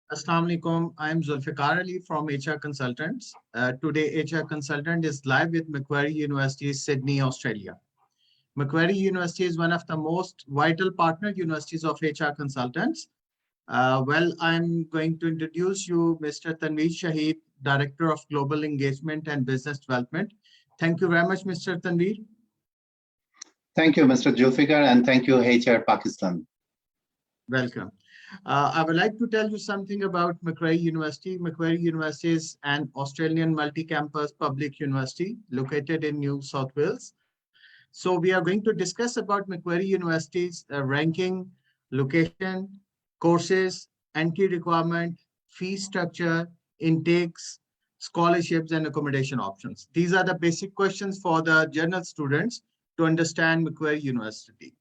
Assalamu alaikum. I am Zulfikar Ali from HR Consultants. Today, HR Consultant is live with Macquarie University, Sydney, Australia. Macquarie University is one of the most vital partner universities of HR Consultants. I'm going to introduce you Mr. Tanveer Shahid, Director of Global Engagement and Business Development. Thank you very much, Mr. Tanveer. Thank you, Mr. Zulfikar, and thank you, HR Pakistan. Welcome. I would like to tell you something about Macquarie University. Macquarie University is an Australian multi-campus public university located in New South Wales. So we are going to discuss about Macquarie University's ranking, location, courses, entry requirement, fee structure, intakes, scholarships, and accommodation options. These are the basic questions for the general students to understand Macquarie University.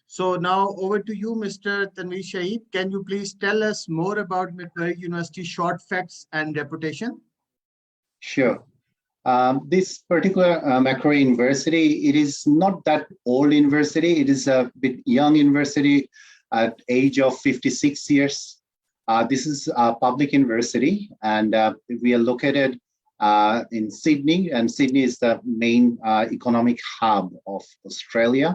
So now over to you, Mr. Tanveer Shahid. Can you please tell us more about Macquarie University short facts and reputation? Sure. This particular Macquarie University, it is not that old university. It is a bit young university at age of 56 years. This is a public university, and we are located in Sydney, and Sydney is the main economic hub of Australia.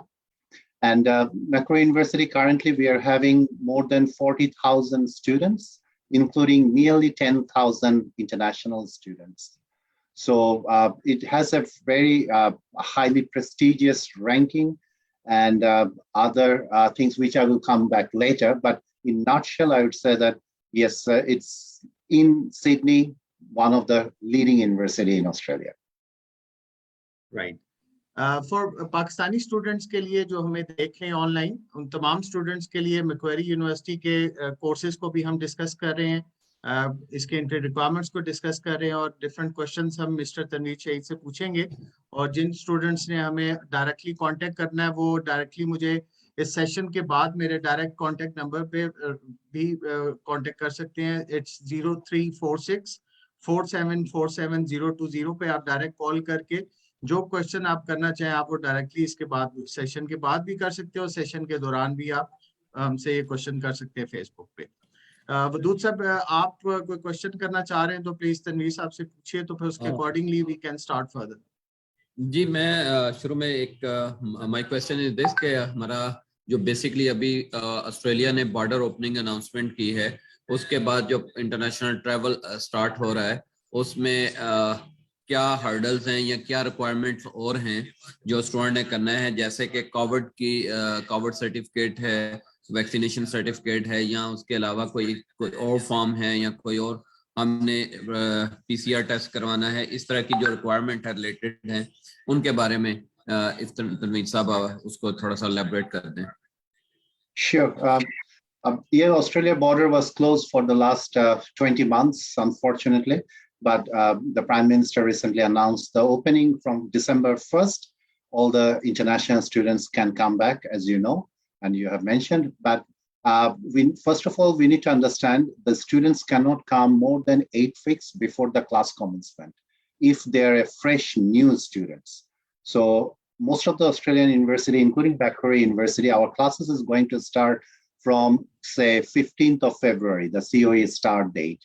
And Macquarie University, currently we are having more than 40,000 students, including nearly 10,000 international students. So it has a very highly prestigious ranking and other things which I will come back later. But in a nutshell, I would say that, yes, it's in Sydney, one of the leading university in Australia. Right. For Pakistani students के लिए जो हमें देख रहे हैं online, उन तमाम students के लिए मैक्वेरी यूनिवर्सिटी के कोर्सेज को भी हम डिस्कस कर रहे हैं, इसके एंट्री रिक्वायरमेंट्स को डिस्कस कर रहे हैं और डिफरेंट क्वेश्चंस हम मिस्टर तनवीर शहीद से पूछेंगे। और जिन स्टूडेंट्स ने हमें डायरेक्टली कांटेक्ट करना है वो डायरेक्टली मुझे इस सेशन के बाद मेरे डायरेक्ट कांटेक्ट नंबर पे भी कांटेक्ट कर सकते हैं। इट्स 0346 4747 पे आप डायरेक्ट कॉल करके जो क्वेश्चन आप करना चाहें आप वो डायरेक्टली इसके बाद सेशन के बाद भी कर सकते हो, सेशन के दौरान भी आप हमसे ये क्वेश्चन कर सकते हैं फेसबुक पे। वदूद साहब, आप कोई क्वेश्चन करना चाह रहे हैं तो प्लीज तनवीर साहब से पूछिए, तो फिर उसके accordingly we can start further. जी, मैं शुरू में एक माय क्वेश्चन इज दिस कि हमारा जो बेसिकली अभी ऑस्ट्रेलिया ने बॉर्डर ओपनिंग अनाउंसमेंट की है, उसके बाद जो इंटरनेशनल ट्रैवल स्टार्ट हो रहा है उसमें क्या हर्डल्स हैं या क्या रिक्वायरमेंट्स और हैं जो स्टूडेंट ने करना है, जैसे कि कोविड सर्टिफिकेट है, वैक्सीनेशन सर्टिफिकेट है, या उसके अलावा कोई और फॉर्म है या कोई और हमने पीसीआर टेस्ट करवाना है, इस तरह की जो रिक्वायरमेंट है रिलेटेड हैं उनके बारे में इस तनवीर साहब उसको थोड़ा सा एलैबोरेट कर दें। Sure. Yeah, Australia border was closed for the last 20 months, unfortunately. But the Prime Minister recently announced the opening from December 1st. All the international students can come back, as you know, and you have mentioned. But first of all, we need to understand the students cannot come more than 8 weeks before the class commencement if they're fresh new students. So most of the Australian university, including Macquarie University, our classes is going to start from, say, 15th of February, the COE start date.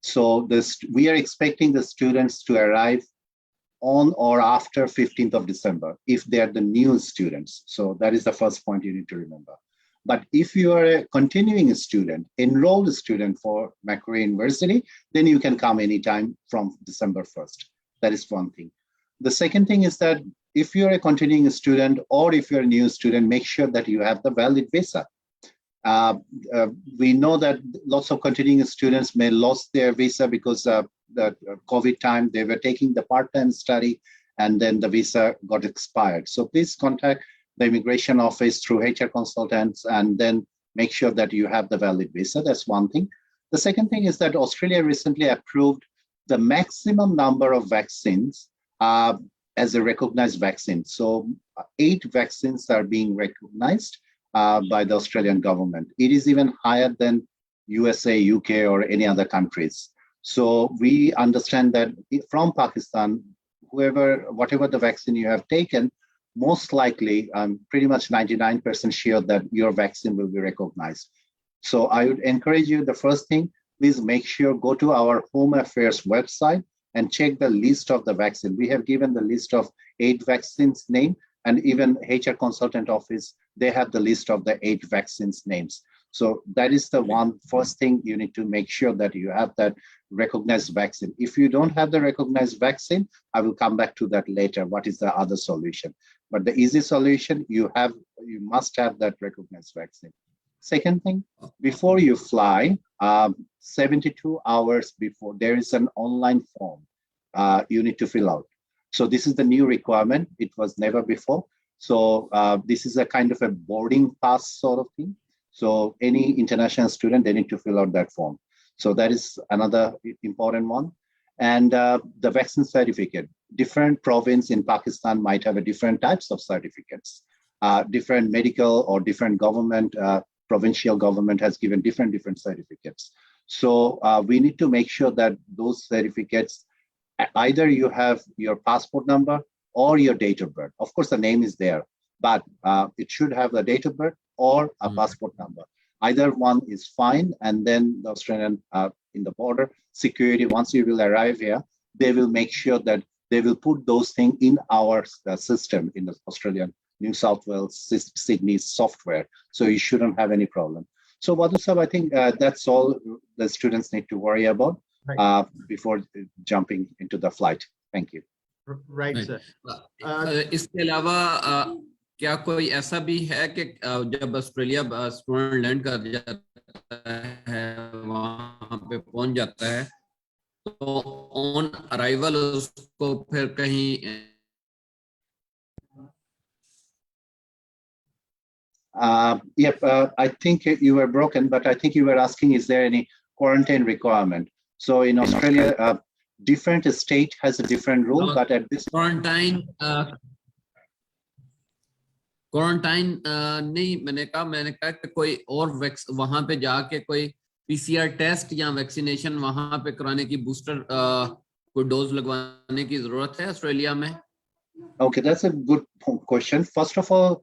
So we are expecting the students to arrive on or after 15th of December if they are the new students. So that is the first point you need to remember. But if you are a continuing student, enrolled student for Macquarie University, then you can come anytime from December 1st. That is one thing. The second thing is that if you're a continuing student or if you're a new student, make sure that you have the valid visa. We know that lots of continuing students may lost their visa because of the COVID time. They were taking the part-time study and then the visa got expired. So please contact the immigration office through HR consultants and then make sure that you have the valid visa. That's one thing. The second thing is that Australia recently approved the maximum number of vaccines as a recognized vaccine. So 8 vaccines are being recognized by the Australian government. It is even higher than USA, UK, or any other countries. So we understand that from Pakistan, whatever the vaccine you have taken, most likely, I'm pretty much 99% sure that your vaccine will be recognized. So I would encourage you, the first thing, please make sure go to our Home Affairs website and check the list of the vaccine. We have given the list of 8 vaccines name, and even HR consultant office, they have the list of the 8 vaccines names. So that is the first thing you need to make sure that you have that recognized vaccine. If you don't have the recognized vaccine, I will come back to that later. What is the other solution? But the easy solution, you must have that recognized vaccine. Second thing, before you fly, 72 hours before, there is an online form you need to fill out. So this is the new requirement. It was never before. So this is a kind of a boarding pass sort of thing. So any international student, they need to fill out that form. So that is another important one. And the vaccine certificate. Different province in Pakistan might have a different types of certificates. Different medical or different government, provincial government has given different certificates. So we need to make sure that those certificates, either you have your passport number or your date of birth. Of course, the name is there, but it should have the date of birth or a passport number. Either one is fine. And then the Australian in the border security, once you will arrive here, they will make sure that they will put those things in our system in the Australian New South Wales Sydney software. So you shouldn't have any problem. So Wadhu Sahab, I think that's all the students need to worry about before jumping into the flight. Thank you. Right, sir. इसके अलावा क्या कोई ऐसा भी है कि जब Australia student land कर जाता है, वहां पे पहुंच जाता है, तो ऑन अराइवल उसको फिर कहीं I think you were broken, but I think you were asking, is there any quarantine requirement? So in Australia, different state has a different rule, but at this quarantine नहीं, मैंने कहा कि कोई और वहां पे जाके कोई पीसीआर टेस्ट या वैक्सीनेशन वहां पे कराने की, बूस्टर कोई डोज लगवाने की जरूरत है ऑस्ट्रेलिया में? Okay, that's a good question. First of all,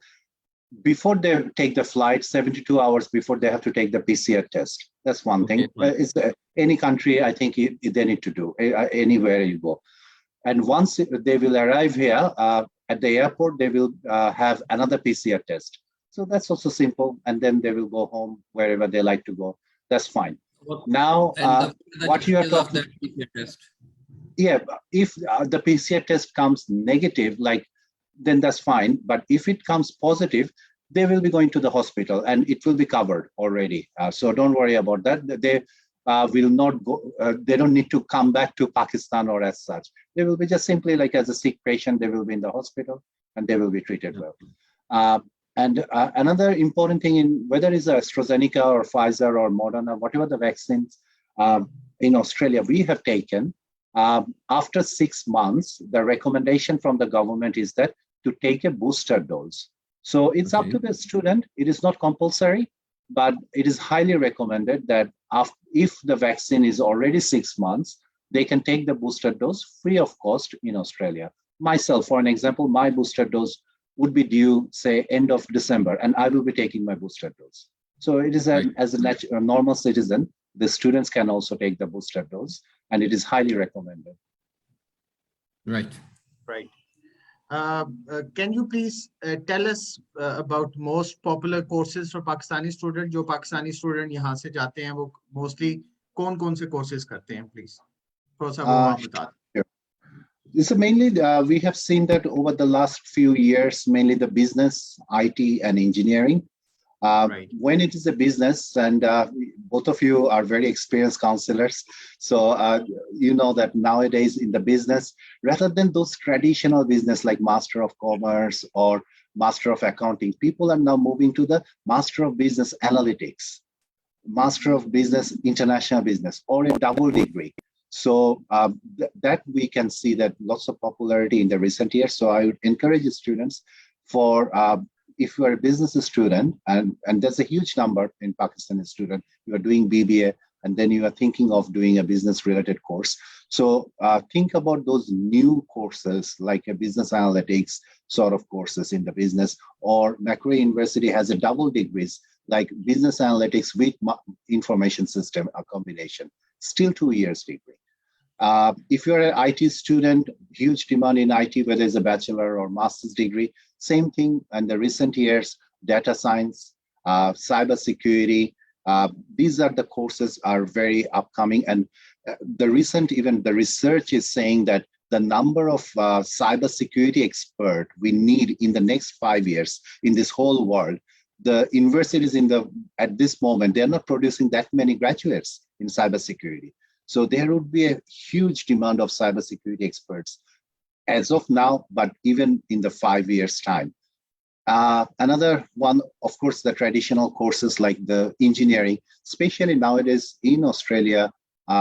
before they take the flight, 72 hours before, they have to take the PCR test. That's one thing. It's any country, I think they need to do, anywhere you go. And once they will arrive here at the airport, they will have another PCR test. So that's also simple. And then they will go home wherever they like to go. That's fine. Now, what you are talking about, yeah, if the PCR test comes negative, then that's fine. But if it comes positive, they will be going to the hospital and it will be covered already. So don't worry about that. They will not go, they don't need to come back to Pakistan or as such. They will be just simply like as a sick patient, they will be in the hospital and they will be treated well. And another important thing, in whether it's AstraZeneca or Pfizer or Moderna, whatever the vaccines in Australia we have taken, after 6 months, the recommendation from the government is that to take a booster dose. So it's up to the student. It is not compulsory, but it is highly recommended that if the vaccine is already 6 months, they can take the booster dose free of cost in Australia. Myself, for an example, my booster dose would be due, say, end of December, and I will be taking my booster dose. So it is as a normal citizen, the students can also take the booster dose, and it is highly recommended. Right. Can you please tell us about most popular courses for Pakistani student? जो Pakistani student यहाँ से जाते हैं, वो mostly कौन-कौन से courses करते हैं, please? थोड़ा सा वो आप बता दें. This is mainly, we have seen that over the last few years, mainly the business, IT, and engineering. When it is a business, and both of you are very experienced counselors, so you know that nowadays in the business, rather than those traditional business like Master of Commerce or Master of Accounting, people are now moving to the Master of Business Analytics, Master of Business International Business, or a double degree. So that we can see that lots of popularity in the recent years. So I would encourage students for if you are a business student, and there's a huge number in Pakistani student, you are doing BBA, and then you are thinking of doing a business-related course. So think about those new courses, like a business analytics sort of courses in the business, or Macquarie University has a double degrees. like business analytics with information system, a combination, still 2 years degree. If you're an IT student, huge demand in IT, whether it's a bachelor or master's degree, same thing in the recent years, data science, cybersecurity. These are the courses are very upcoming. And even the research is saying that the number of cybersecurity expert we need in the next 5 years in this whole world, the universities at this moment, they're not producing that many graduates in cybersecurity. So there would be a huge demand of cybersecurity experts as of now, but even in the 5 years time. Another one, of course, the traditional courses like the engineering, especially nowadays in Australia,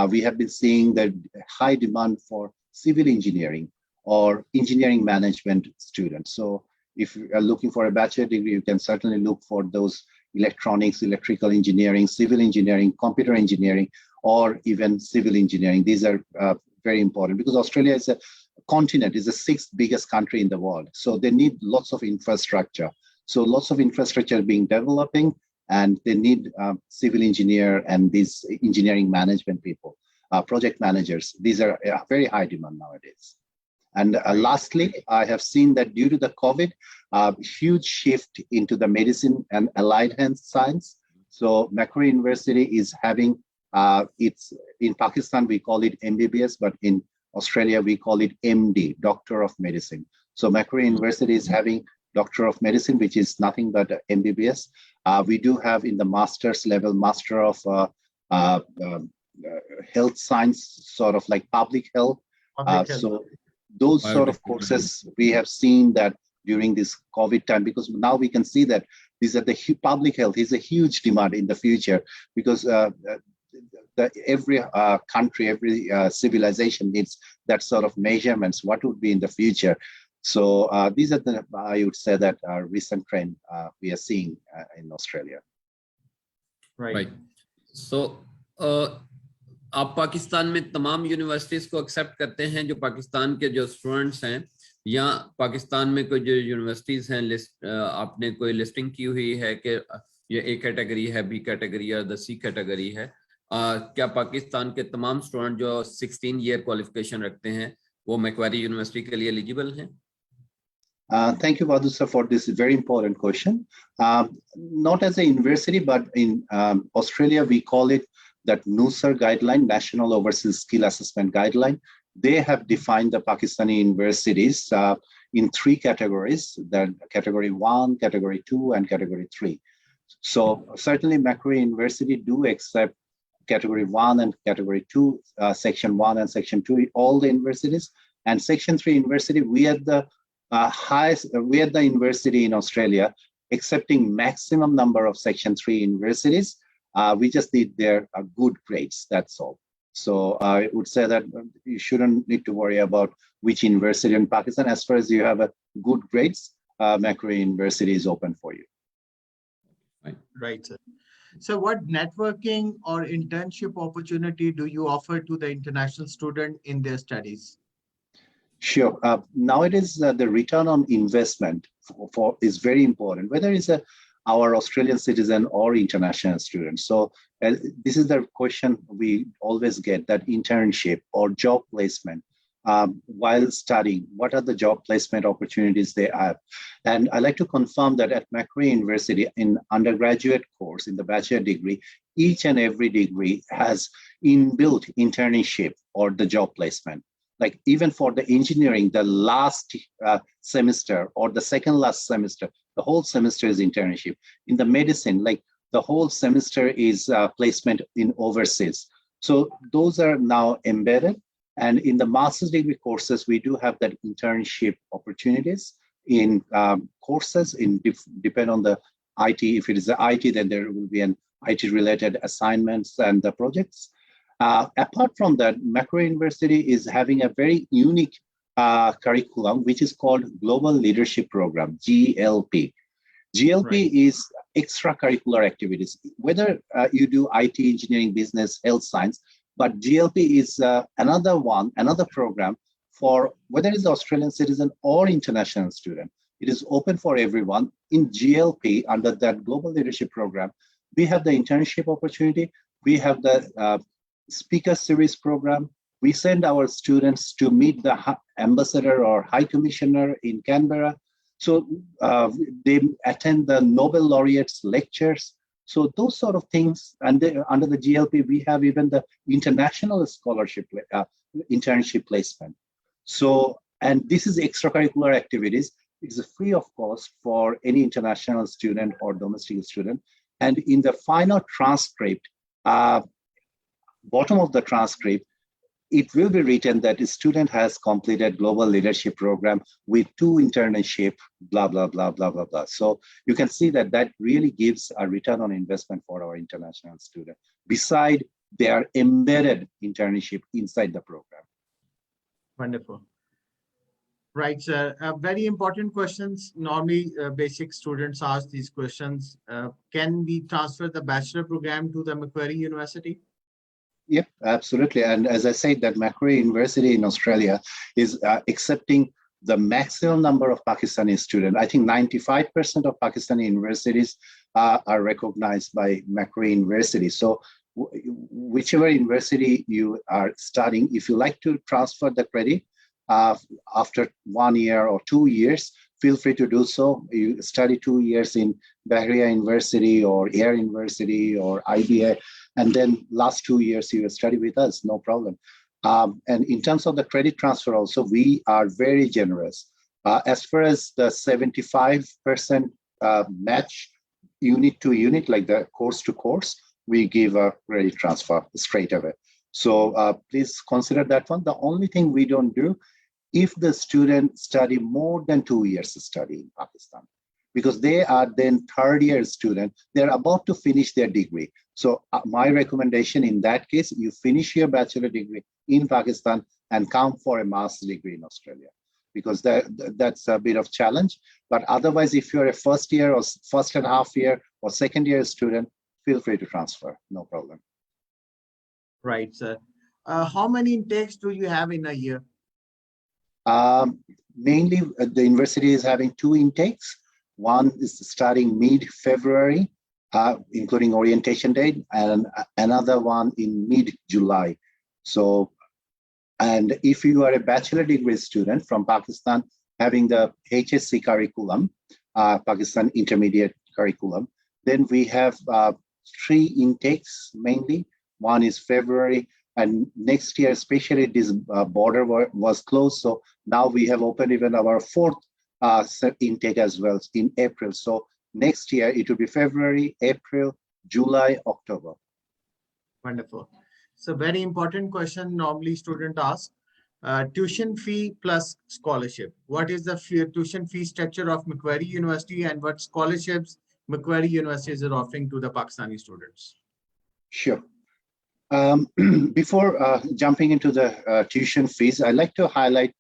we have been seeing the high demand for civil engineering or engineering management students. So if you are looking for a bachelor degree, you can certainly look for those electronics, electrical engineering, civil engineering, computer engineering, or even civil engineering. These are very important because Australia is a continent, is the 6th biggest country in the world. So they need lots of infrastructure. So lots of infrastructure being developing, and they need civil engineer and these engineering management people, project managers. These are very high demand nowadays. And lastly, I have seen that due to the COVID, huge shift into the medicine and allied health science. So Macquarie University is having, it's in Pakistan, we call it MBBS, but in Australia, we call it MD, Doctor of Medicine. So Macquarie University is having Doctor of Medicine, which is nothing but MBBS. We do have in the master's level, Master of Health Science, sort of like public health. So those sort of courses, we have seen that during this COVID time, because now we can see that these are the public health is a huge demand in the future, because every country, every civilization needs that sort of measurements, what would be in the future. So these are the, I would say that recent trend we are seeing in Australia. Right. So आप पाकिस्तान में तमाम universities को accept करते हैं जो पाकिस्तान के जो students हैं, या पाकिस्तान में कोई जो यूनिवर्सिटीज हैं लिस्ट आपने कोई लिस्टिंग की हुई है कि ये ए कैटेगरी है, बी कैटेगरी है, सी कैटेगरी है? क्या पाकिस्तान के तमाम स्टूडेंट जो 16 ईयर क्वालिफिकेशन रखते हैं वो मैक्वारी यूनिवर्सिटी के लिए एलिजिबल हैं? Thank you, Badhu sir, for this very important question. Not as a university, but in Australia, we call it that NUSAR guideline, National Overseas Skill Assessment Guideline. They have defined the Pakistani universities in 3 categories, the category 1, category 2, and category 3. So certainly Macquarie University do accept category 1 and category 2, section 1 and section 2, all the universities. And section 3 university, we are the we are the university in Australia accepting maximum number of section 3 universities. We just need their good grades, that's all. So I would say that you shouldn't need to worry about which university in Pakistan. As far as you have a good grades, Macquarie University is open for you. Right, sir. So what networking or internship opportunity do you offer to the international student in their studies? Sure. Nowadays, the return on investment is very important, whether it's our Australian citizen or international student. So this is the question we always get, that internship or job placement while studying. What are the job placement opportunities they have? And I like to confirm that at Macquarie University in undergraduate course, in the bachelor degree, each and every degree has inbuilt internship or the job placement. Like even for the engineering, the last semester or the second last semester, the whole semester is internship. In the medicine, like the whole semester is placement in overseas. So those are now embedded. And in the master's degree courses, we do have that internship opportunities in courses depend on the IT. If it is the IT, then there will be an IT related assignments and the projects. Apart from that, Macquarie University is having a very unique curriculum, which is called Global Leadership Program, GLP. GLP right. is extracurricular activities, whether you do IT, engineering, business, health science, but GLP is another program for whether it's Australian citizen or international student. It is open for everyone. In GLP, under that Global Leadership Program, we have the internship opportunity. We have the speaker series program. We send our students to meet the ambassador or high commissioner in Canberra. So they attend the Nobel laureates lectures. So those sort of things, and under the GLP, we have even the international scholarship internship placement. So, and this is extracurricular activities. It's free of cost for any international student or domestic student. And in the final transcript, bottom of the transcript, it will be written that the student has completed global leadership program with 2 internship, blah, blah, blah, blah, blah, blah. So you can see that that really gives a return on investment for our international student, beside their embedded internship inside the program. Wonderful. Right, sir. Very important questions. Normally, basic students ask these questions. Can we transfer the bachelor program to the Macquarie University? Yep, absolutely. And as I said, that Macquarie University in Australia is accepting the maximum number of Pakistani students. I think 95% of Pakistani universities are recognized by Macquarie University. So whichever university you are studying, if you like to transfer the credit after 1 year or 2 years, feel free to do so. You study 2 years in Bahrain University or Air University or IBA, and then last 2 years you study with us, no problem. And in terms of the credit transfer also, we are very generous. As far as the 75% match unit to unit, like the course to course, we give a credit transfer straight away. So please consider that one. The only thing we don't do, if the student study more than 2 years study in Pakistan, because they are then 3rd year student, they're about to finish their degree. So my recommendation in that case, you finish your bachelor degree in Pakistan and come for a master's degree in Australia, because that's a bit of challenge. But otherwise, if you're a 1st year or 1st and a half year or 2nd year student, feel free to transfer, no problem. Right, sir. How many intakes do you have in a year? Mainly, the university is having 2 intakes. One is starting mid-February, including orientation date, and another one in mid-July. So, and if you are a bachelor degree student from Pakistan, having the HSC curriculum, Pakistan Intermediate Curriculum, then we have 3 intakes mainly. One is February, and next year, especially this border was closed. So now we have opened even our 4th intake as well in April. So next year, it will be February, April, July, October. Wonderful. So very important question normally student ask. Tuition fee plus scholarship. What is the tuition fee structure of Macquarie University, and what scholarships Macquarie University is offering to the Pakistani students? Sure. Before jumping into the tuition fees, I'd like to highlight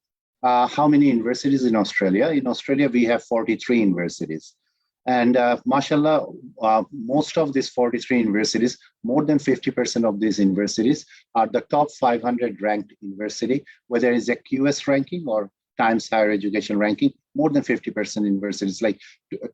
how many universities in Australia. In Australia, we have 43 universities. And mashallah, most of these 43 universities, more than 50% of these universities are the top 500 ranked university, whether it's a QS ranking or Times Higher Education ranking. More than 50% universities, like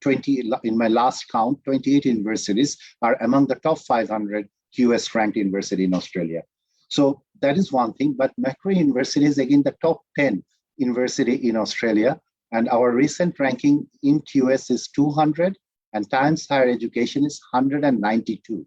20, in my last count, 28 universities are among the top 500 QS ranked university in Australia. So that is one thing, but Macquarie University is again the top 10 university in Australia. And our recent ranking in QS is 200, and Times Higher Education is 192.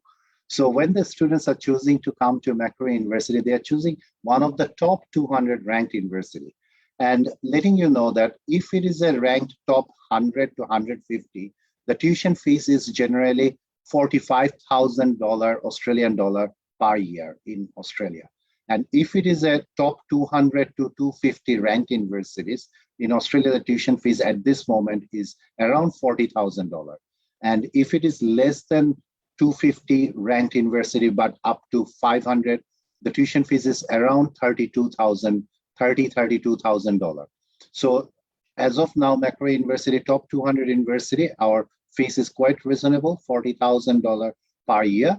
So when the students are choosing to come to Macquarie University, they are choosing one of the top 200 ranked university. And letting you know that if it is a ranked top 100 to 150, the tuition fees is generally $45,000 Australian dollar per year in Australia. And if it is a top 200 to 250 ranked universities, in Australia, the tuition fees at this moment is around $40,000. And if it is less than 250 ranked university, but up to 500, the tuition fees is around $32,000. So as of now, Macquarie University, top 200 university, our fees is quite reasonable, $40,000 per year.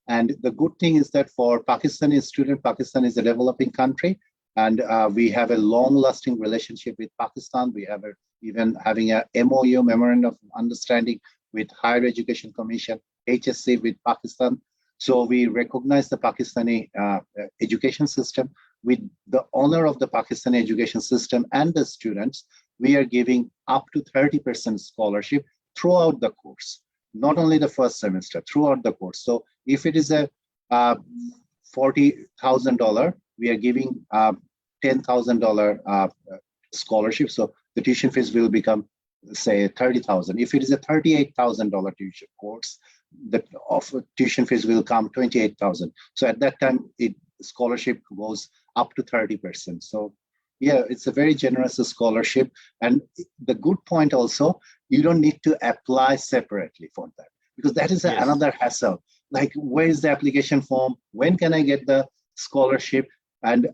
And the good thing is that for Pakistani student, Pakistan is a developing country, And we have a long-lasting relationship with Pakistan. We have even having a MOU, Memorandum of Understanding, with Higher Education Commission, HSC, with Pakistan. So we recognize the Pakistani education system. With the honor of the Pakistani education system and the students, we are giving up to 30% scholarship throughout the course, not only the first semester, throughout the course. So if it is a $40,000, we are giving $10,000 scholarship. So the tuition fees will become, say, $30,000. If it is a $38,000 tuition course, the tuition fees will come $28,000. So at that time, scholarship goes up to 30%. So yeah, it's a very generous scholarship. And the good point also, you don't need to apply separately for that, because that is another hassle. Like, where is the application form? When can I get the scholarship? And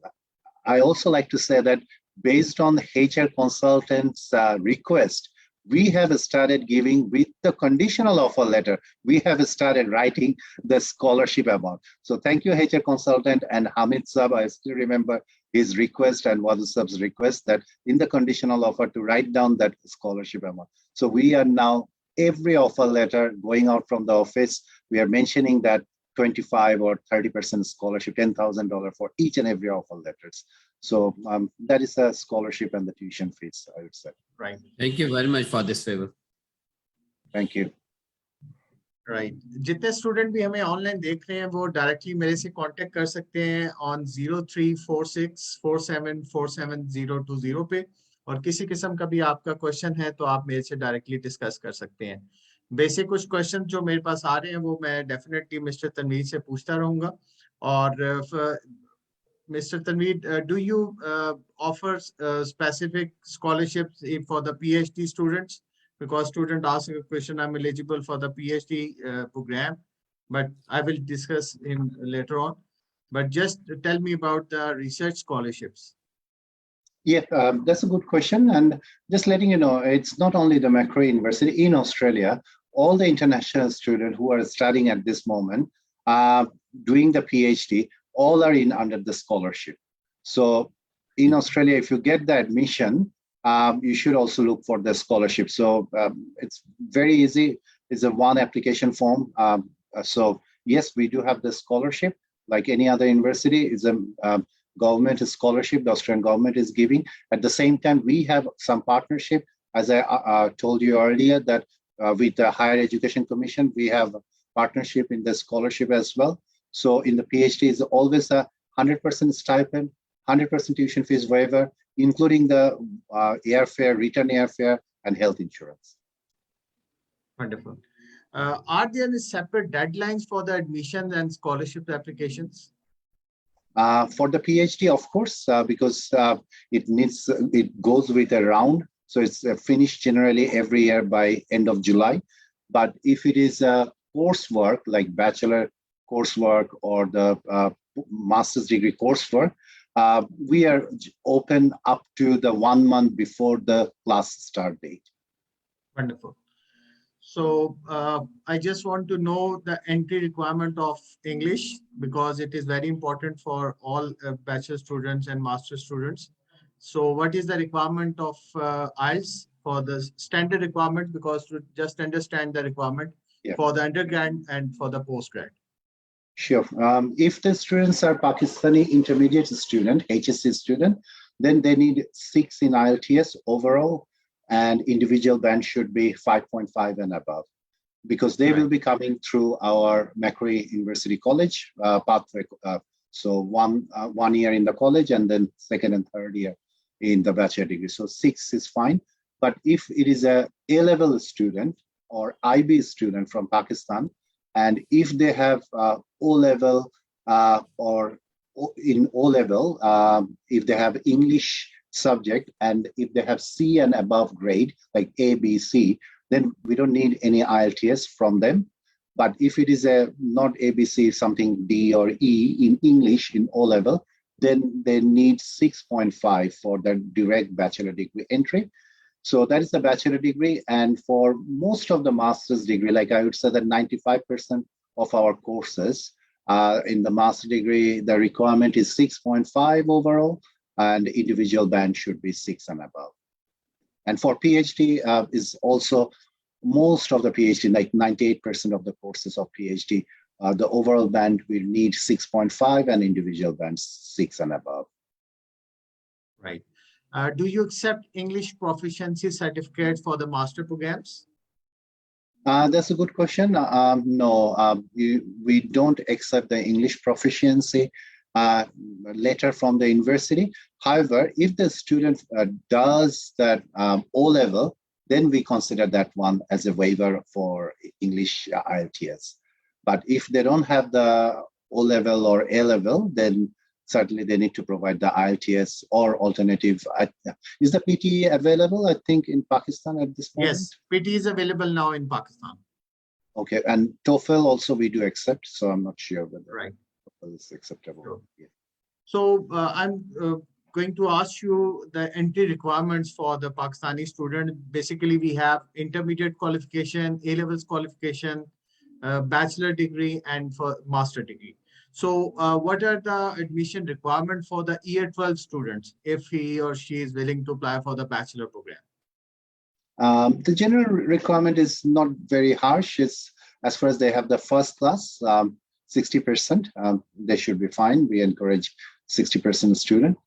I also like to say that based on the HR consultant's request, we have started giving, with the conditional offer letter, we have started writing the scholarship amount. So thank you, HR consultant, and Hamid Sab. I still remember his request and Wadhu Sab's request that in the conditional offer to write down that scholarship amount. So we are now, every offer letter going out from the office, we are mentioning that 25 or 30% scholarship, $10,000 for each and every offer letters. So that is a scholarship and the tuition fees, I would say. Right. Thank you very much for this favor. Thank you. Right. जितने student भी हमें online देख रहे हैं वो directly मेरे से contact कर सकते हैं ऑन 0346474700 पे, और किसी किस्म का भी आपका क्वेश्चन है तो आप मेरे से डायरेक्टली डिस्कस कर सकते हैं। बेसिक कुछ क्वेश्चन जो मेरे पास आ रहे हैं वो मैं डेफिनेटली मिस्टर तनवीर से पूछता रहूंगा। और Mr. Tanveer, do you offer specific scholarships for the PhD students? Because student asked a question, I'm eligible for the PhD program, but I will discuss him later on. But just tell me about the research scholarships. Yeah, that's a good question. And just letting you know, it's not only the Macquarie University in Australia, all the international students who are studying at this moment, doing the PhD, all are in under the scholarship. So in Australia, if you get the admission, you should also look for the scholarship. So it's very easy. It's a one application form. So yes, we do have the scholarship. Like any other university, it's a government scholarship the Australian government is giving. At the same time, we have some partnership, as I told you earlier, that with the Higher Education Commission, we have a partnership in the scholarship as well. So in the PhD is always a 100% stipend, 100% tuition fees waiver, including the airfare, return airfare, and health insurance. Wonderful. Are there any separate deadlines for the admissions and scholarship applications? For the PhD, of course, because it goes with a round. So it's finished generally every year by end of July. But if it is coursework like Bachelor coursework or the master's degree coursework, we are open up to the 1 month before the class start date. Wonderful. So I just want to know the entry requirement of English, because it is very important for all bachelor students and master students. So what is the requirement of IELTS for the standard requirement, because to just understand the requirement for the undergrad and for the postgrad? Sure. If the students are Pakistani intermediate student, HSC student, then they need 6 in IELTS overall, and individual band should be 5.5 and above, because they will be coming through our Macquarie University College pathway. So one year in the college and then second and third year in the bachelor degree. So 6 is fine. But if it is a A-level student or IB student from Pakistan, and if they have O-level or in O-level, if they have English subject, and if they have C and above grade, like A, B, C, then we don't need any IELTS from them. But if it is a not A, B, C, something D or E in English in O-level, then they need 6.5 for the direct bachelor degree entry. So that is the bachelor degree. And for most of the master's degree, like I would say that 95% of our courses in the master degree, the requirement is 6.5 overall. and individual band should be 6 and above. And for PhD is also most of the PhD, like 98% of the courses of PhD, the overall band will need 6.5 and individual band 6 and above. Right. Do you accept English proficiency certificate for the master programs? That's a good question. No, we don't accept the English proficiency letter from the university. However, if the student does that O-level, then we consider that one as a waiver for English IELTS. But if they don't have the O-level or A-level, then certainly they need to provide the IELTS or alternative. Is the PT available, I think, in Pakistan at this point? Yes, PT is available now in Pakistan. Okay, and TOEFL also we do accept, so I'm not sure whether TOEFL is acceptable. Sure. Yeah. So I'm going to ask you the entry requirements for the Pakistani student. Basically, we have intermediate qualification, A-levels qualification, bachelor degree, and for master degree. So what are the admission requirements for the year 12 students if he or she is willing to apply for the bachelor program? The general requirement is not very harsh. It's as far as they have the first class, 60%, they should be fine. We encourage 60% student.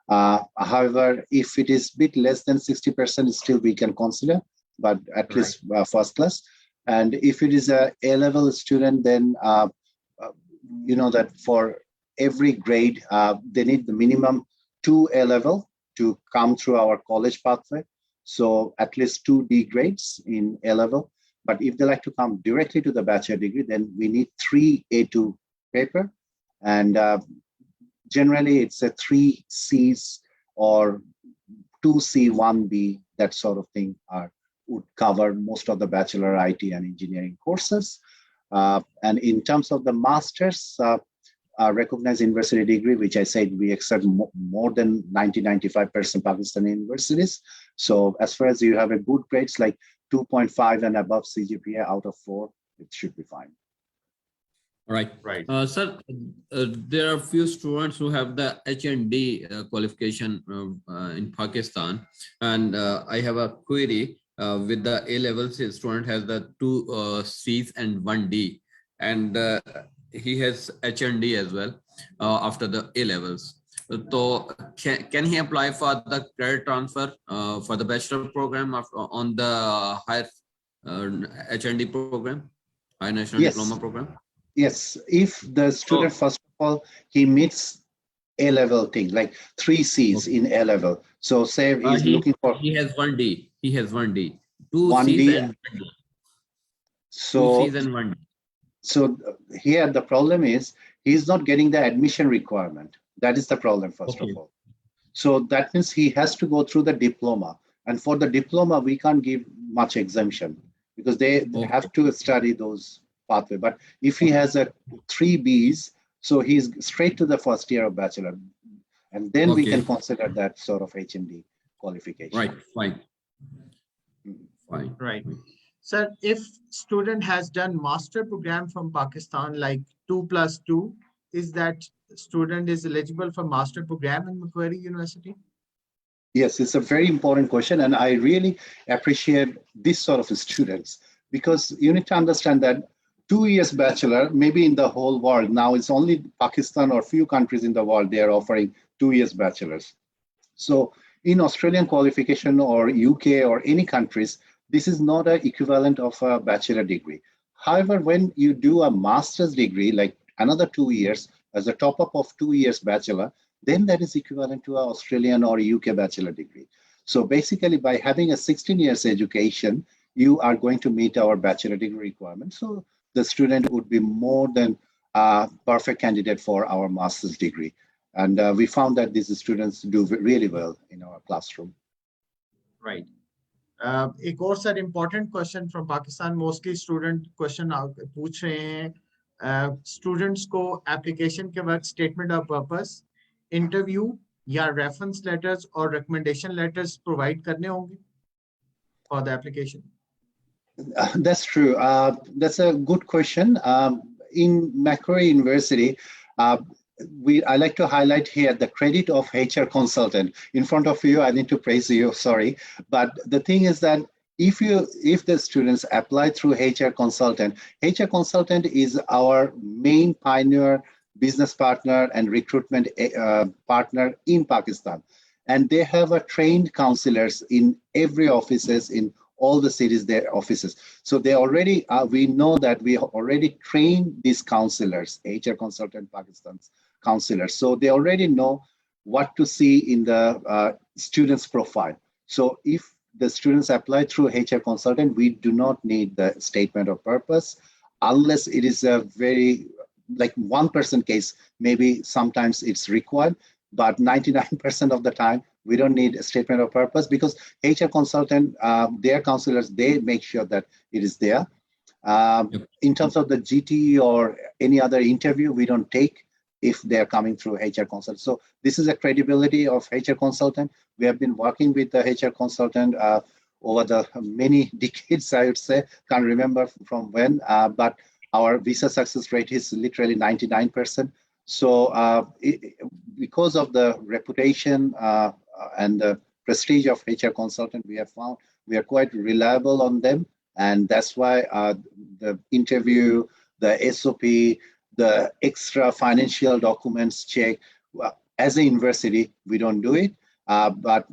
However, if it is a bit less than 60%, still we can consider, but at least first class. And if it is a A-level student, then you know that for every grade, they need the minimum 2 A-level to come through our college pathway. So at least 2 D grades in A-level. But if they like to come directly to the bachelor degree, then we need 3 A2 paper. And generally it's a 3 Cs or 2 C, 1 B, that sort of thing would cover most of the bachelor IT and engineering courses. And in terms of the master's, recognized university degree, which I said we accept more than 95% Pakistani universities. So as far as you have a good grades like 2.5 and above CGPA out of 4, it should be fine. All right. Sir, there are few students who have the H&D qualification in Pakistan, and I have a query with the A-levels. His student has the 2 Cs and 1 D, and he has H&D as well after the A-levels. So can he apply for the credit transfer for the bachelor program on the higher H&D program, high national diploma program? Yes, if the student, first of all, he meets A-level thing, like 3 Cs in A-level. So say he's looking for... He has 1 D. He has 1 D. 2 1 Cs D. and 1 D. So, 2 Cs and 1 D. So here the problem is he's not getting the admission requirement. That is the problem, first of all. So that means he has to go through the diploma. And for the diploma, we can't give much exemption because they have to study those pathway. But if he has a 3 Bs, so he's straight to the first year of bachelor. And then we can consider that sort of H&D qualification. Right, fine. Fine. Right. Sir, if student has done master program from Pakistan, like 2+2, is that student is eligible for master program in Macquarie University? Yes, it's a very important question. And I really appreciate this sort of students because you need to understand that 2 years bachelor, maybe in the whole world, now it's only Pakistan or few countries in the world, they are offering 2 years bachelors. So in Australian qualification or UK or any countries, this is not an equivalent of a bachelor degree. However, when you do a master's degree, like another 2 years as a top-up of 2 years bachelor, then that is equivalent to an Australian or UK bachelor degree. So basically by having a 16 years education, you are going to meet our bachelor degree requirements. So the student would be more than a perfect candidate for our master's degree. And we found that these students do really well in our classroom. Right. एक और sir important question from Pakistan mostly student question पूछ रहे हैं students को application के वक्त statement of purpose interview या reference letters और रिकमेंडेशन लेटर्स प्रोवाइड करने होंगे for the application? That's true. That's a good question. In Macquarie University, I like to highlight here the credit of HR consultant. In front of you, I need to praise you, sorry. But the thing is that if the students apply through HR consultant is our main pioneer business partner and recruitment partner in Pakistan. And they have a trained counselors in every offices in all the cities, their offices. So they already, we know that we already trained these counselors, HR consultant Pakistan's counselors. So they already know what to see in the student's profile. So if the students apply through HR consultant, we do not need the statement of purpose unless it is a very, like 1% case, maybe sometimes it's required, but 99% of the time, we don't need a statement of purpose because HR consultant, their counselors, they make sure that it is there. In terms of the GT or any other interview, we don't take if they're coming through HR consultant. So this is a credibility of HR consultant. We have been working with the HR consultant over the many decades, I would say. Can't remember from when, but our visa success rate is literally 99%. So because of the reputation and the prestige of HR consultant, we have found we are quite reliable on them. And that's why the interview, the SOP, the extra financial documents check, as a university, we don't do it. But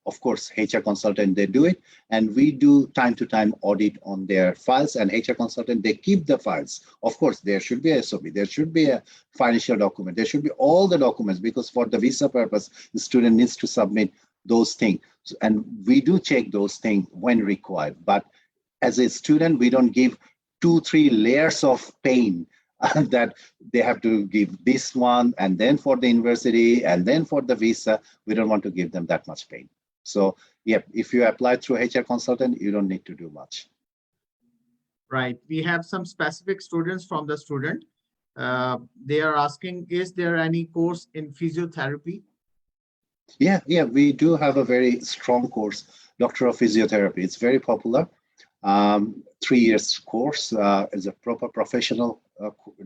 of course, HR consultant, they do it. And we do time to time audit on their files, and HR consultant, they keep the files. Of course, there should be a SOP, there should be a financial document, there should be all the documents, because for the visa purpose, the student needs to submit those things. And we do check those things when required. But as a student, we don't give 2-3 layers of pain that they have to give this one, and then for the university, and then for the visa. We don't want to give them that much pain. So, yeah, if you apply through HR consultant, you don't need to do much. Right. We have some specific students from the student. They are asking, is there any course in physiotherapy? Yeah, we do have a very strong course, Doctor of Physiotherapy. It's very popular. 3 years course is a proper professional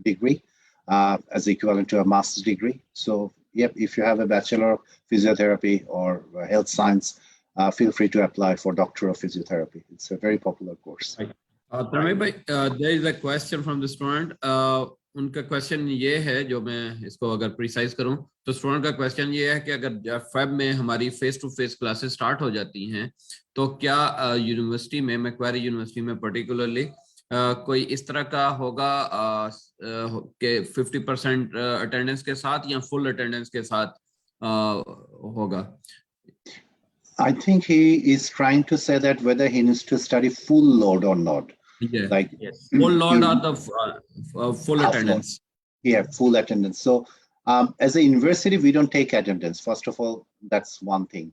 degree as equivalent to a master's degree. So, yep, if you have a Bachelor of Physiotherapy or Health Science, feel free to apply for Doctor of Physiotherapy. It's a very popular course. Pramay bhai, there is a question from the student. उनका question ये है, जो मैं इसको अगर precise करूं तो student का क्वेश्चन ये है कि अगर फेब में हमारी face to face classes start हो जाती हैं तो क्या यूनिवर्सिटी में, मैक्वारी यूनिवर्सिटी में पर्टिकुलरली कोई इस तरह का होगा कि 50% अटेंडेंस के साथ या फुल अटेंडेंस के साथ होगा? I think he is trying to say that whether he needs to study full load or not. Yeah. Like full load or the full attendance. Yeah, full attendance. So as a university, we don't take attendance. First of all, that's one thing.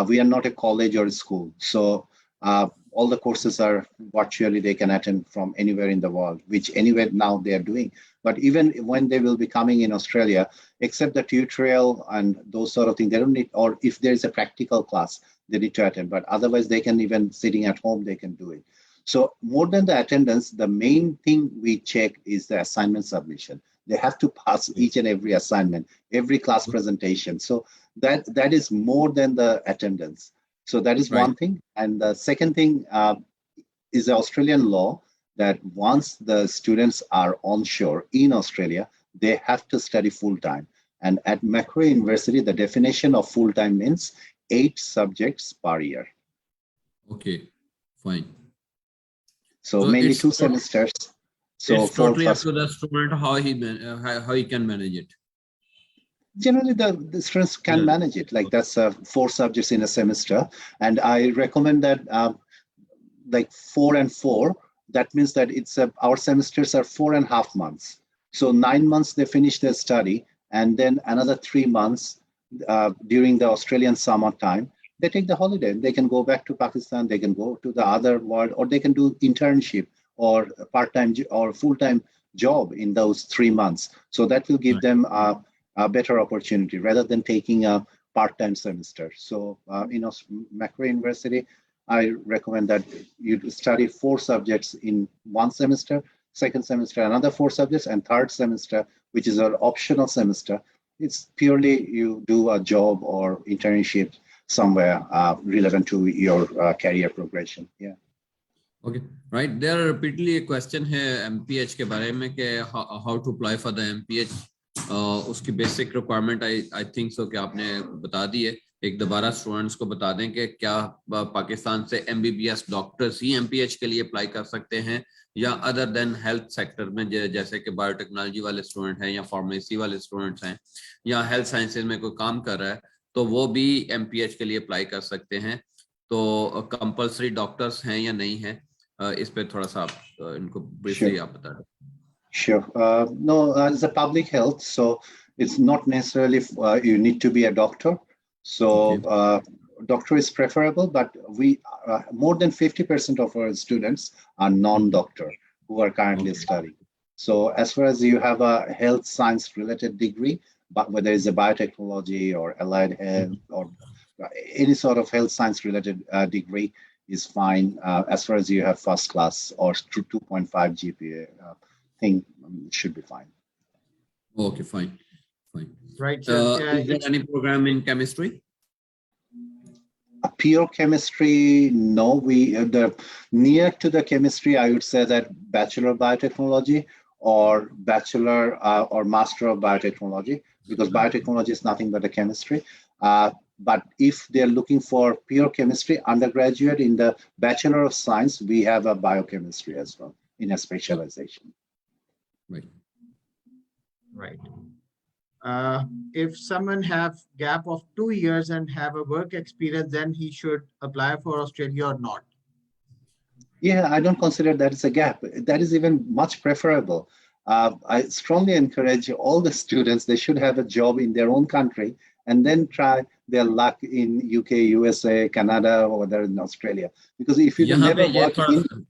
We are not a college or a school. So all the courses are virtually, they can attend from anywhere in the world, which anywhere now they are doing. But even when they will be coming in Australia, except the tutorial and those sort of things, they don't need, or if there is a practical class, they need to attend. But otherwise, they can, even sitting at home, they can do it. So more than the attendance, the main thing we check is the assignment submission. They have to pass each and every assignment, every class presentation. So that is more than the attendance. So that is one thing. And the second thing is the Australian law that once the students are onshore in Australia, they have to study full-time. And at Macquarie University, the definition of full-time means 8 subjects per year. Okay, fine. So mainly 2 semesters. So it's totally up to the student how he can manage it. Generally, the students can manage it. Like that's 4 subjects in a semester. And I recommend that like 4 and 4, that means that it's our semesters are 4.5 months. So 9 months they finish their study, and then another 3 months during the Australian summer time, they take the holiday. They can go back to Pakistan, they can go to the other world, or they can do internship or part-time or full-time job in those 3 months. So that will give them a better opportunity rather than taking a part-time semester. So, Macquarie University, I recommend that you study 4 subjects in 1 semester, second semester another 4 subjects, and third semester, which is an optional semester, it's purely you do a job or internship somewhere relevant to your career progression. Yeah. Okay, right. There are repeatedly a question है MPH के बारे में कि how to apply for the MPH. उसकी basic requirement I think so कि आपने बता दी है. एक दोबारा स्टूडेंट्स को बता दें कि क्या पाकिस्तान से MBBS डॉक्टर्स ही MPH के लिए अप्लाई कर सकते हैं या अदर देन हेल्थ सेक्टर में जैसे कि बायोटेक्नोलॉजी वाले स्टूडेंट हैं या फार्मेसी वाले स्टूडेंट्स हैं या हेल्थ साइंसेज में कोई काम कर रहा है तो वो भी MPH के लिए अप्लाई कर सकते हैं. तो कंपल्सरी डॉक्टर्स हैं या नहीं है, इस पे थोड़ा सा आप इनको ब्रीफली आप बता दें. Sure. No, it's a public health, so it's not necessarily you need to be a doctor. So doctor is preferable, but we more than 50% of our students are non-doctor who are currently studying. So as far as you have a health science related degree, but whether it's a biotechnology or allied health or any sort of health science related degree is fine, as far as you have first class or 2.5 GPA. Thing should be fine. Okay, fine. Right. Is there any program in chemistry? Pure chemistry, no. The near to the chemistry, I would say that Bachelor of Biotechnology or Bachelor or Master of Biotechnology, because biotechnology is nothing but a chemistry. But if they're looking for pure chemistry, undergraduate in the Bachelor of Science, we have a biochemistry as well in a specialization. Right. If someone have gap of 2 years and have a work experience, then he should apply for Australia or not? Yeah, I don't consider that as a gap. That is even much preferable. I strongly encourage all the students, they should have a job in their own country and then try their luck in UK, USA, Canada, or whether in Australia. Because if you never work in...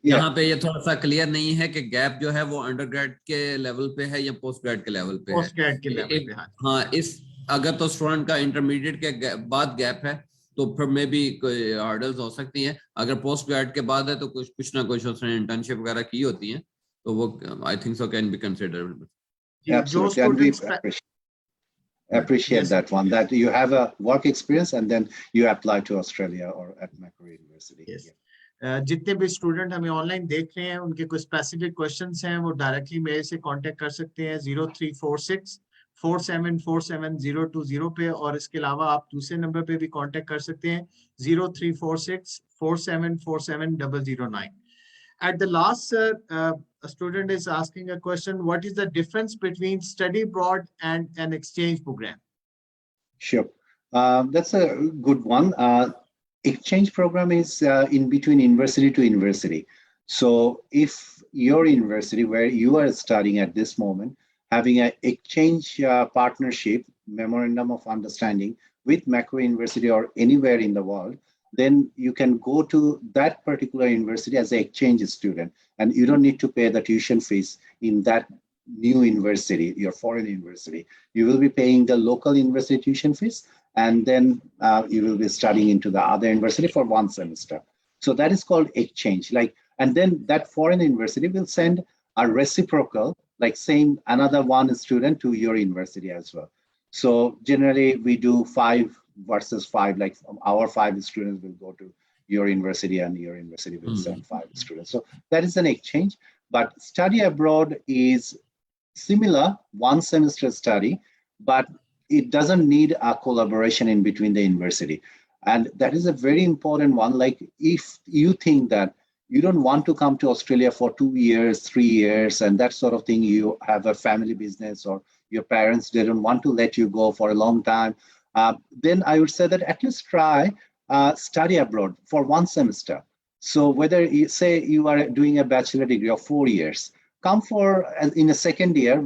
यहाँ पे ये थोड़ा सा clear नहीं है कि gap जो है वो अंडरग्रेड के लेवल पे है या पोस्ट ग्रेड के लेवल पे है. पोस्ट ग्रेड के लेवल पे. हाँ, इस अगर तो स्टूडेंट का इंटरमीडिएट के बाद गैप है तो फिर मे भी कोई हर्डल्स हो सकती हैं. अगर पोस्ट ग्रेड के बाद है तो कुछ ना कुछ उसने इंटर्नशिप वगैरह की होती हैं तो वो I think so can be considered. Absolutely, and we appreciate that one, that you have a work experience and then you apply to Australia or at Macquarie University. Yes. जितने भी स्टूडेंट हमें online देख रहे हैं उनके कुछ specific questions हैं वो डायरेक्टली मेरे से कांटेक्ट कर सकते हैं 034647470020 पे, और इसके अलावा आप दूसरे नंबर पे भी कांटेक्ट कर सकते हैं 034647470009. At the last, sir, a student is asking a question: what is the difference between study abroad and an exchange program? Sure, that's a good one. Exchange program is in between university to university. So if your university where you are studying at this moment having an exchange partnership memorandum of understanding with Macquarie University or anywhere in the world, then you can go to that particular university as an exchange student and you don't need to pay the tuition fees in that new university, your foreign university. You will be paying the local university tuition fees and then you will be studying into the other university for 1 semester. So that is called exchange. And then that foreign university will send a reciprocal, like saying another 1 student to your university as well. So generally we do 5 versus 5, like our 5 students will go to your university and your university will send 5 students. So that is an exchange. But study abroad is similar, 1 semester study, but it doesn't need a collaboration in between the university. And that is a very important one. Like if you think that you don't want to come to Australia for 2 years, 3 years, and that sort of thing, you have a family business or your parents, they don't want to let you go for a long time, then I would say that at least try study abroad for 1 semester. So whether you say you are doing a bachelor degree of 4 years, come for in a second year,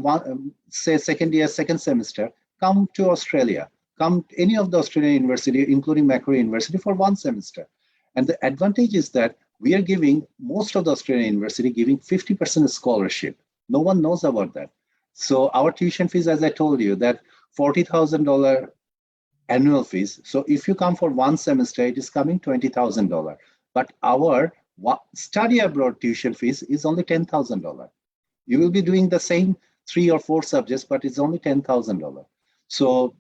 say second year, second semester, come to Australia, come to any of the Australian university, including Macquarie University for 1 semester. And the advantage is that we are giving, most of the Australian university giving 50% scholarship. No one knows about that. So our tuition fees, as I told you, that $40,000 annual fees. So if you come for 1 semester, it is coming $20,000. But our What study abroad tuition fees is only $10,000. You will be doing the same 3 or 4 subjects, but it's only $10,000. So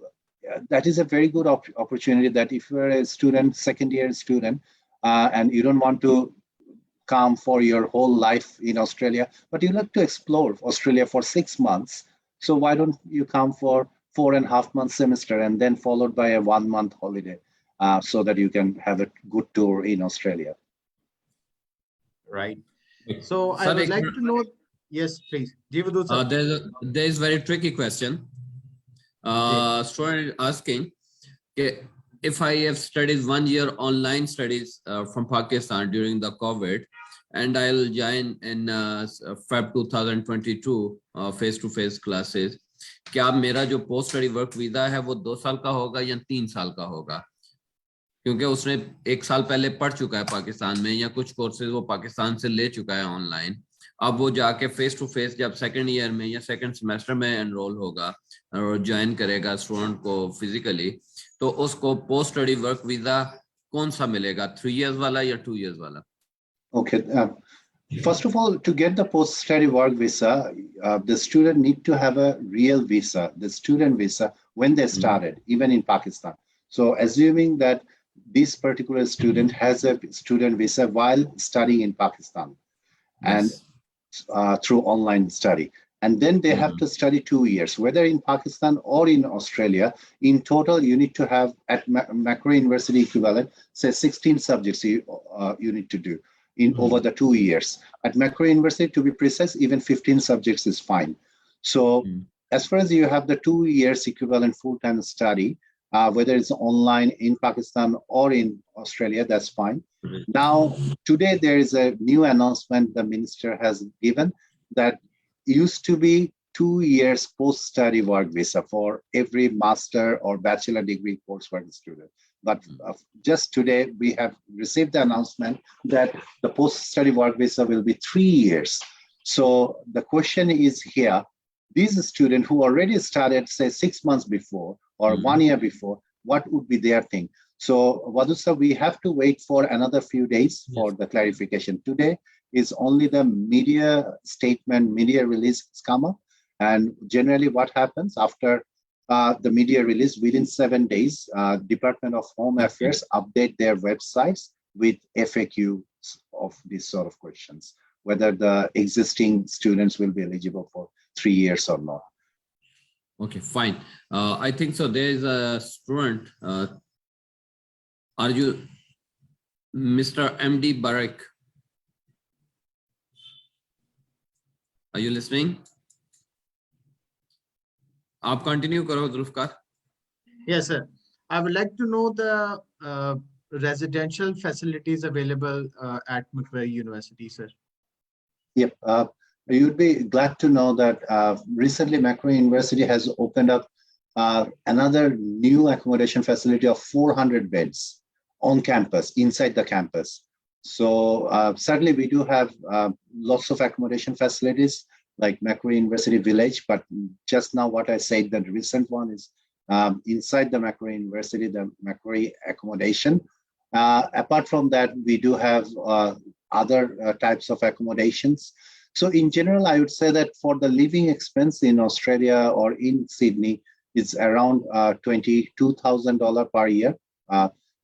that is a very good opportunity that if you're a student, second year student, and you don't want to come for your whole life in Australia, but you like to explore Australia for 6 months. So why don't you come for 4.5 month semester and then followed by a 1 month holiday, so that you can have a good tour in Australia. Right. So I would like to know. Yes, please. There is very tricky question. Student asking, if I have studied 1 year online studies from Pakistan during the COVID, and I'll join in Feb 2022 face-to-face classes, क्या मेरा जो post study work visa है वो 2 साल का होगा या 3 साल का होगा? क्योंकि उसने 1 साल पहले पढ़ चुका है पाकिस्तान में, या कुछ कोर्सेज वो पाकिस्तान से ले चुका है ऑनलाइन, अब वो जाके फेस टू फेस जब सेकंड ईयर में या सेकंड सेमेस्टर में एनरोल होगा और ज्वाइन करेगा स्टूडेंट को फिजिकली, तो उसको पोस्ट स्टडी वर्क वीजा कौन सा मिलेगा, 3 years वाला या 2 years वाला? Okay. First of all, to get the post-study work visa, the student need to have a real visa, the student visa, when they started, even in Pakistan. So assuming that this particular student has a student visa while studying in Pakistan, and through online study. And then they have to study 2 years, whether in Pakistan or in Australia. In total, you need to have at Macquarie University equivalent, say 16 subjects you need to do in over the 2 years. At Macquarie University, to be precise, even 15 subjects is fine. So as far as you have the 2 years equivalent full-time study, whether it's online in Pakistan or in Australia, that's fine. Now, today there is a new announcement the minister has given that used to be 2 years post-study work visa for every master or bachelor degree coursework student. But just today, we have received the announcement that the post-study work visa will be 3 years. So the question is here, these students who already started, say, 6 months before or 1 year before, what would be their thing? So, Vadusa, we have to wait for another few days for the clarification. Today is only the media statement, media release come up. And generally what happens after the media release, within 7 days, Department of Home Affairs update their websites with FAQs of these sort of questions, whether the existing students will be eligible for 3 years or not. Okay, fine. I think so. There is a student. Are you Mr. MD Barak? Are you listening? आप continue करो Zulfikar. Yes, sir. I would like to know the residential facilities available at Macquarie University, sir. Yep. You'd be glad to know that recently Macquarie University has opened up another new accommodation facility of 400 beds on campus, inside the campus. So certainly we do have lots of accommodation facilities like Macquarie University Village, but just now what I said, the recent one is inside the Macquarie University, the Macquarie accommodation. Apart from that, we do have other types of accommodations. So in general, I would say that for the living expense in Australia or in Sydney, it's around $22,000 per year.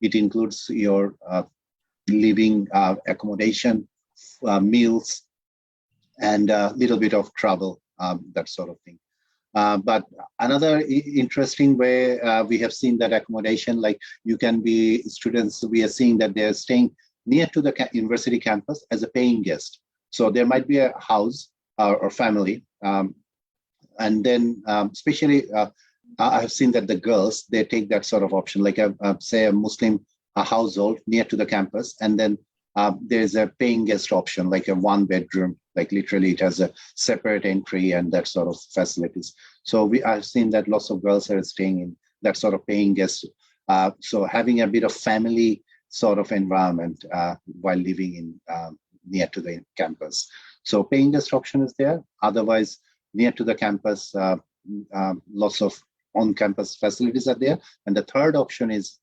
It includes your living accommodation, meals, and a little bit of travel, that sort of thing. But another interesting way we have seen that accommodation, like you can be students, we are seeing that they're staying near to the university campus as a paying guest. So there might be a house or family. And then especially, I have seen that the girls, they take that sort of option, like say a Muslim household near to the campus. And then there's a paying guest option, like a 1-bedroom, like literally it has a separate entry and that sort of facilities. So I've seen that lots of girls are staying in that sort of paying guest. So having a bit of family sort of environment while living in near to the campus. So paying guest option is there. Otherwise, near to the campus, lots of on-campus facilities are there. And the third option is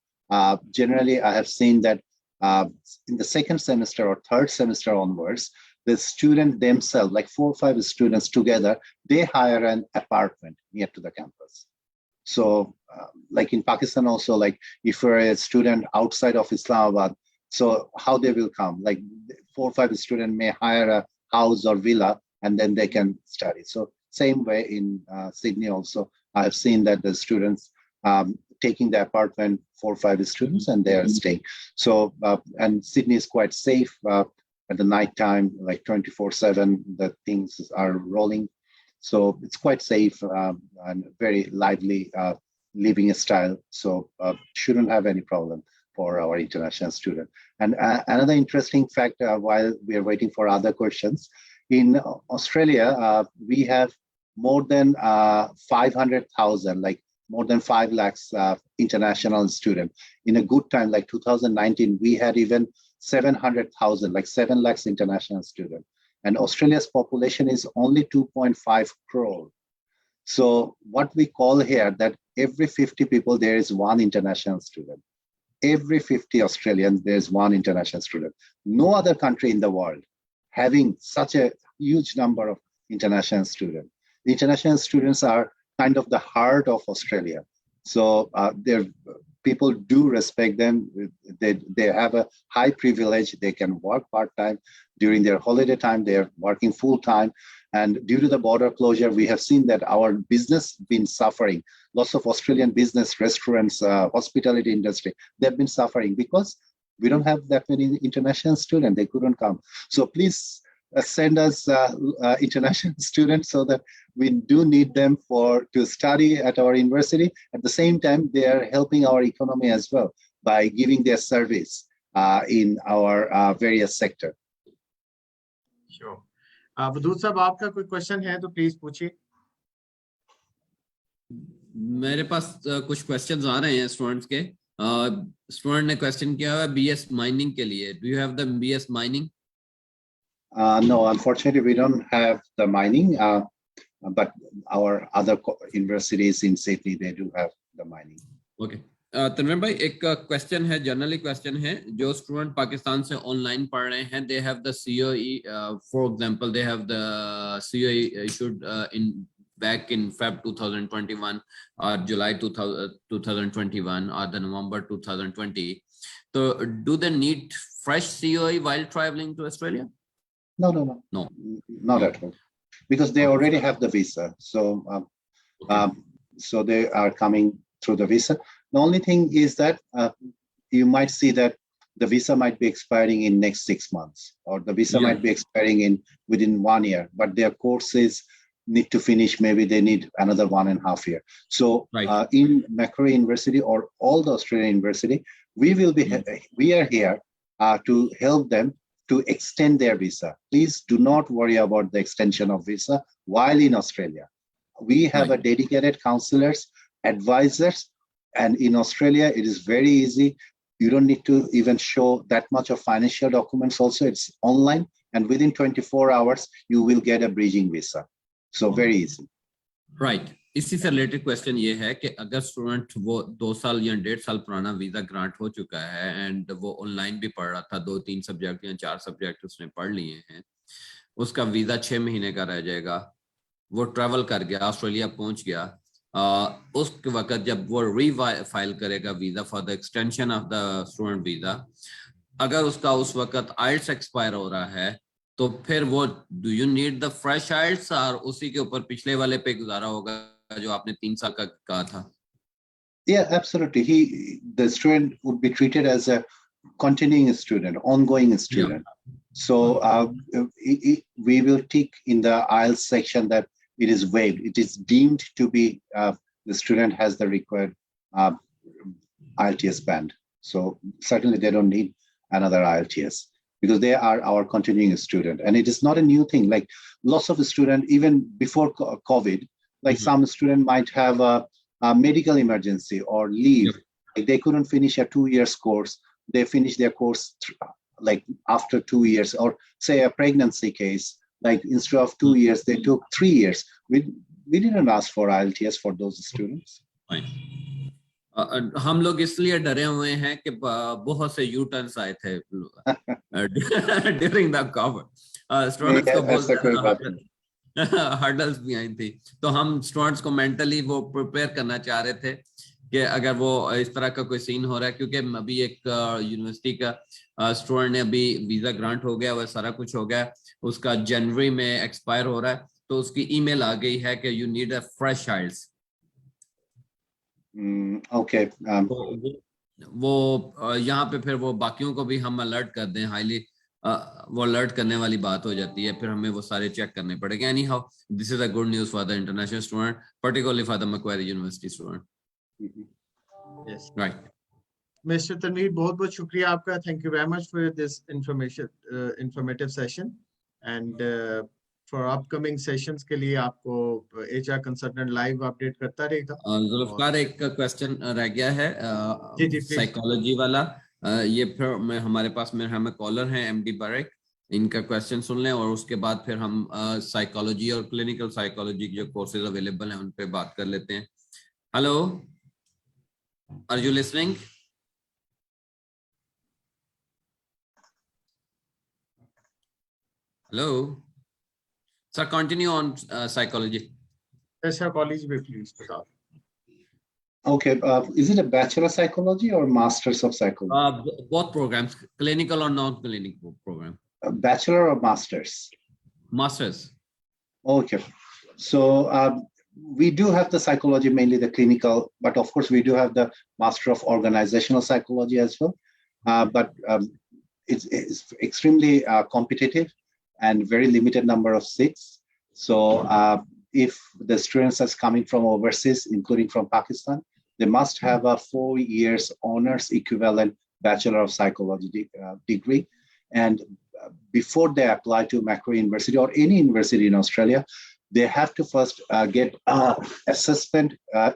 generally I have seen that in the second semester or third semester onwards, the student themselves, like 4 or 5 students together, they hire an apartment near to the campus. So like in Pakistan also, like if you're a student outside of Islamabad, so how they will come? Like 4 or 5 students may hire a house or villa and then they can study. So same way in Sydney also, I've seen that the students taking the apartment, 4 or 5 students, and they are staying. So, and Sydney is quite safe at the night time, like 24/7, the things are rolling. So it's quite safe and very lively living style. So shouldn't have any problem for our international student. And another interesting fact, while we are waiting for other questions, in Australia, we have more than 500,000, like more than 5 lakhs international students. In a good time, like 2019, we had even 700,000, like 7 lakhs international students. And Australia's population is only 2.5 crore. So what we call here that every 50 people, there is one international student. Every 50 Australians, there's one international student. No other country in the world having such a huge number of international students. The international students are kind of the heart of Australia. So people do respect them. They have a high privilege. They can work part-time. During their holiday time, they're working full-time. And due to the border closure, we have seen that our business been suffering. Lots of Australian business, restaurants, hospitality industry, they've been suffering because we don't have that many international students. They couldn't come. So please send us international students so that we do need them to study at our university. At the same time, they are helping our economy as well by giving their service in our various sector. Sure. Wadood साहब, आपका कोई question है तो please पूछिए. मेरे पास कुछ questions आ रहे हैं स्टूडेंट्स के. स्टूडेंट ने क्वेश्चन किया है बीएस माइनिंग के लिए. Do you have the BS mining? No, unfortunately, we don't have the mining, but our other universities in Sydney, they do have the mining. Okay. Tanveer भाई, एक क्वेश्चन है, generally question है, जो student Pakistan से online पढ़ रहे हैं, they have the COE, for example they have the COE issued in back in Feb 2021 or July 2021 or the November 2020. So do they need fresh COE while traveling to Australia? No, not No. at all, because they already have the visa. So so they are coming through the visa. The only thing is that you might see that the visa might be expiring in next 6 months, or the visa might be expiring within 1 year, but their courses need to finish. Maybe they need another 1.5 years. So in Macquarie University or all the Australian university, we are here to help them to extend their visa. Please do not worry about the extension of visa while in Australia. We have a dedicated counselors, advisors, and in Australia, it is very easy. You don't need to even show that much of financial documents also. It's online, and within 24 hours, you will get a bridging visa. So very easy. Right. इसी से related question ये है कि अगर student वो 2 साल या 1.5 साल पुराना वीजा ग्रांट हो चुका है एंड वो ऑनलाइन भी पढ़ रहा था, 2-3 सब्जेक्ट या 4 सब्जेक्ट उसने पढ़ लिए हैं, उसका वीजा 6 महीने का रह जाएगा, वो ट्रैवल कर गया, ऑस्ट्रेलिया पहुंच गया, उस वक्त जब वो रीफाइल करेगा visa for the extension of the student visa, अगर उसका उस वक्त आइल्स एक्सपायर हो रहा है, तो फिर वो do you need the fresh aisles और उसी के ऊपर पिछले वाले पे गुजारा होगा जो आपने 3 साल का कहा था? Yeah, absolutely. The student would be treated as a continuing student, ongoing student. So we will tick in the IELTS section that it is waived. It is deemed to be the student has the required IELTS band. So certainly they don't need another IELTS, because they are our continuing student. And it is not a new thing. Like lots of the students, even before COVID, like some student might have a medical emergency or leave. Like they couldn't finish a 2 years course. They finish their course like after 2 years, or say a pregnancy case, like instead of 2 years, they took 3 years. We didn't ask for IELTS for those students. Fine. हम लोग इसलिए डरे हुए हैं कि बहुत से you turns आए थे ड्यूरिंग द कोविड स्टूडेंट्स को बहुत ऐसा कोई बात नहीं। ज्यादा हर्डल्स भी आई थी, तो हम स्टूडेंट्स को मेंटली वो प्रिपेयर करना चाह रहे थे कि अगर वो इस तरह का कोई सीन हो रहा है, क्योंकि अभी एक यूनिवर्सिटी का स्टूडेंट ने अभी वीजा ग्रांट हो गया, वह सारा कुछ हो गया, उसका जनवरी में एक्सपायर हो रहा है, तो उसकी ईमेल आ गई है कि you need a fresh IELTS. Okay. वो यहाँ पे फिर वो बाकियों को भी हम अलर्ट कर दें, हाईली वो अलर्ट करने वाली बात हो जाती है, फिर हमें वो सारे चेक करने पड़ेंगे। Anyhow this is a good news for the international student, particularly for the Macquarie university student. Yes. Right Mr. Tanveer, बहुत बहुत शुक्रिया आपका. Thank you very much for this informative session. And for upcoming sessions के लिए आपको HR consultant live update करता रहेगा. जुल्फकार, एक क्वेश्चन रह गया है जी जी प्लीज. साइकोलॉजी वाला। ये फिर मैं हमारे पास में हमें कॉलर हैं एमडी बारेक, इनका क्वेश्चन सुन लें और उसके बाद फिर हम साइकोलॉजी और क्लिनिकल साइकोलॉजी के जो कोर्सेज अवेलेबल हैं उन पे बात कर लेते हैं। Hello, are you listening? Hello sir, continue on psychology. ऐसा कॉलेज में प्लीज बताओ. Okay. Is it a bachelor psychology or masters of psychology? Both programs, clinical or non-clinical program. Bachelor or masters? Masters. Okay. So we do have the psychology, mainly the clinical, but of course we do have the master of organizational psychology as well. But it's extremely competitive and very limited number of seats. So if the students are coming from overseas, including from Pakistan, they must have a 4 years honors equivalent Bachelor of Psychology degree. And before they apply to Macquarie University or any university in Australia, they have to first get assessment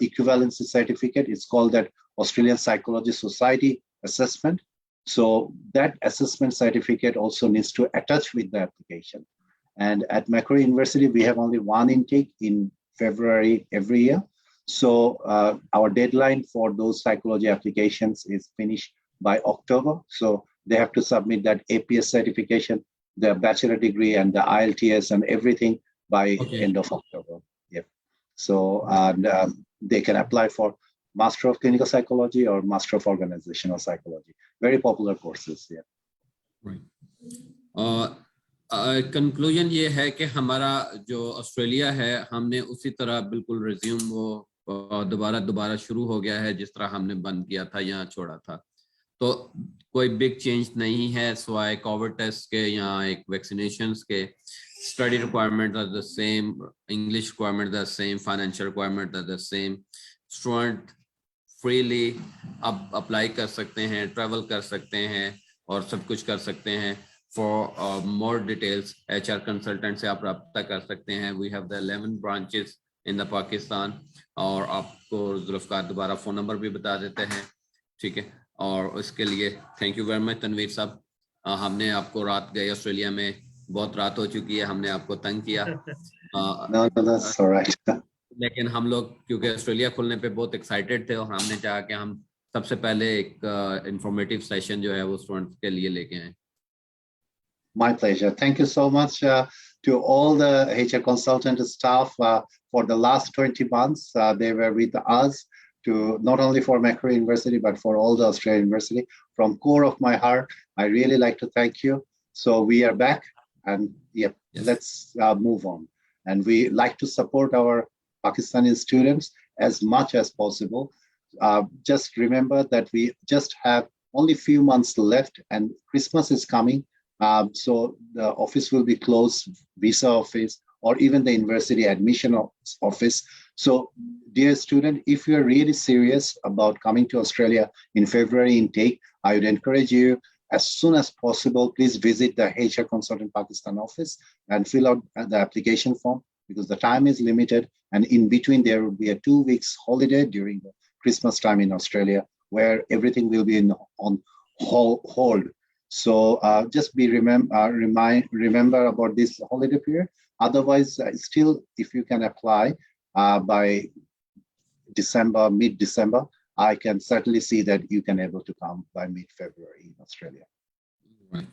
equivalency certificate. It's called that Australian Psychology Society assessment. So that assessment certificate also needs to attach with the application. And at Macquarie University, we have only one intake in February every year. So our deadline for those psychology applications is finished by October. So they have to submit that APS certification, the bachelor degree, and the IELTS and everything by end of October. Yep. So they can apply for Master of Clinical Psychology or Master of Organizational Psychology. Very popular courses. Yeah. Right. Conclusion ये है कि हमारा जो Australia है, हमने उसी तरह बिल्कुल रिज्यूम वो दोबारा शुरू हो गया है जिस तरह हमने बंद किया था, यहाँ छोड़ा था। तो कोई बिग चेंज नहीं है सिवाय कोविड टेस्ट के या एक वैक्सीनेशंस के। Study requirement are the same, English requirement are same, financial requirement are the same. Student freely अब अप्लाई कर सकते हैं, ट्रैवल कर सकते हैं और सब कुछ कर सकते हैं। For more details, HR consultant से आप रब्ता कर सकते हैं। We have the 11 branches in the Pakistan। और आपको जुल्फकार दोबारा फ़ोन नंबर भी बता देते हैं, ठीक है। और उसके लिए thank you very much Tanveer sahab. हमने आपको रात गए, ऑस्ट्रेलिया में बहुत रात हो चुकी है, हमने आपको तंग किया। No, that's all right. लेकिन हम लोग क्योंकि ऑस्ट्रेलिया खुलने पे बहुत एक्साइटेड थे और हमने चाहा कि हम सबसे पहले एक इंफॉर्मेटिव सेशन जो है वो स्टूडेंट्स के लिए लेके आए। My pleasure. Thank you so much to all the HR consultant staff for the last 20 months. They were with us to not only for Macquarie University, but for all the Australian University. From core of my heart, I really like to thank you. So we are back and yes. Let's move on. And we like to support our Pakistani students as much as possible. Just remember that we just have only few months left and Christmas is coming. So the office will be closed, visa office, or even the university admission office. So dear student, if you're really serious about coming to Australia in February intake, I would encourage you as soon as possible, please visit the HR Consultant Pakistan office and fill out the application form because the time is limited. And in between, there will be a 2 weeks holiday during the Christmas time in Australia where everything will be on hold. So just remember about this holiday period. Otherwise, still, if you can apply by December, mid-December, I can certainly see that you can able to come by mid-February in Australia. Right.